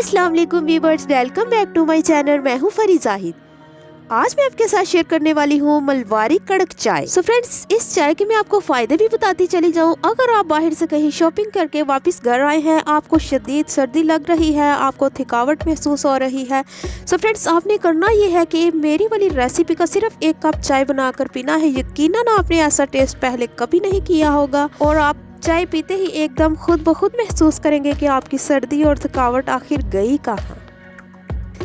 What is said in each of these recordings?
अस्सलाम वालेकुम viewers, welcome back to my channel. मैं हूं फरी जाहिद। आज मैं आपके साथ शेयर करने वाली हूं मलवारी कड़क चाय। सो फ्रेंड्स, इस चाय के मैं आपको फायदे भी बताती चली जाऊं। अगर आप बाहर से कहीं शॉपिंग करके वापस घर आए हैं, आपको शदीद सर्दी लग रही है, आपको थकावट महसूस हो रही है, सो फ्रेंड्स आपने करना ये है कि मेरी वाली रेसिपी का सिर्फ 1 कप चाय बनाकर पीना है। यकीनन आपने ऐसा टेस्ट पहले कभी नहीं किया होगा और आप चाय पीते ही एकदम खुद ब खुद महसूस करेंगे कि आपकी सर्दी और थकावट आखिर गई कहाँ।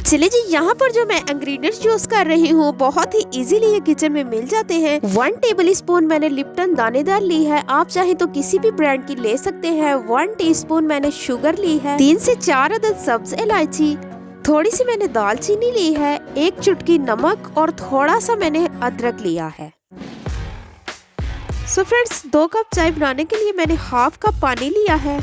चलिए जी, यहाँ पर जो मैं इंग्रेडिएंट्स यूज कर रही हूँ बहुत ही इजीली ये किचन में मिल जाते हैं। 1 टेबल स्पून मैंने लिप्टन दानेदार ली है, आप चाहे तो किसी भी ब्रांड की ले सकते हैं। 1 टीस्पून मैंने शुगर ली है। 3 से 4 अदद सब्ज इलायची, थोड़ी सी मैंने दालचीनी ली है, 1 चुटकी नमक और थोड़ा सा मैंने अदरक लिया है। सो फ्रेंड्स, 2 कप चाय बनाने के लिए मैंने हाफ कप पानी लिया है।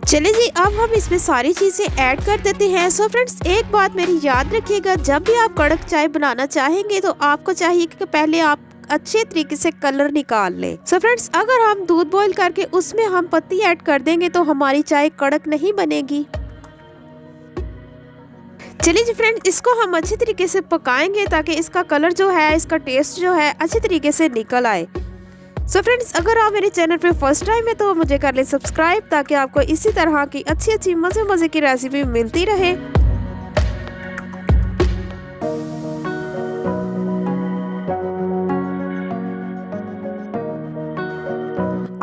चलिए जी, अब हम इसमें सारी चीजें ऐड कर देते हैं। सो फ्रेंड्स, एक बात मेरी याद रखिएगा, जब भी आप कड़क चाय बनाना चाहेंगे तो आपको चाहिए कि पहले आप अच्छे तरीके से कलर निकाल लें। सो फ्रेंड्स, अगर हम दूध बॉईल करके उसमें हम पत्ती ऐड कर देंगे तो हमारी चाय कड़क नहीं बनेगी। चलिए जी फ्रेंड्स, इसको हम अच्छे तरीके से पकाएंगे ताकि इसका कलर जो है, इसका टेस्ट जो है अच्छे तरीके से निकल आए। सो फ्रेंड्स, अगर आप मेरे चैनल पे फर्स्ट टाइम है तो मुझे कर लें सब्सक्राइब, ताकि आपको इसी तरह की अच्छी मजे की रेसिपी मिलती रहे।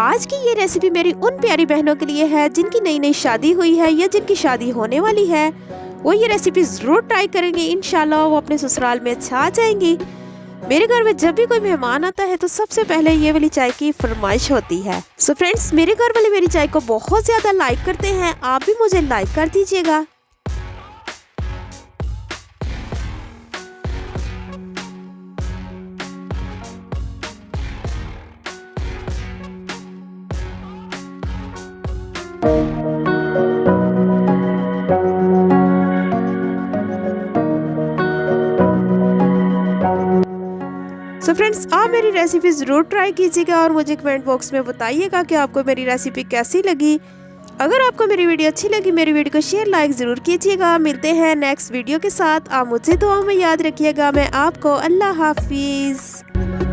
आज की ये रेसिपी मेरी उन प्यारी बहनों के लिए है जिनकी नई शादी हुई है या जिनकी शादी होने वाली है। वो ये रेसिपी जरूर ट्राई करेंगे, इंशाल्लाह वो अपने ससुराल में छा जाएंगी। मेरे घर में जब भी कोई मेहमान आता है तो सबसे पहले ये वाली चाय की फरमाइश होती है। सो फ्रेंड्स, मेरे घर वाले मेरी चाय को बहुत ज्यादा लाइक करते हैं, आप भी मुझे लाइक कर दीजिएगा। सो फ्रेंड्स, आप मेरी रेसिपी ज़रूर ट्राई कीजिएगा और मुझे कमेंट बॉक्स में बताइएगा कि आपको मेरी रेसिपी कैसी लगी। अगर आपको मेरी वीडियो अच्छी लगी, मेरी वीडियो को शेयर लाइक ज़रूर कीजिएगा। मिलते हैं नेक्स्ट वीडियो के साथ। आप मुझे दुआ में याद रखिएगा। मैं आपको अल्लाह हाफिज़।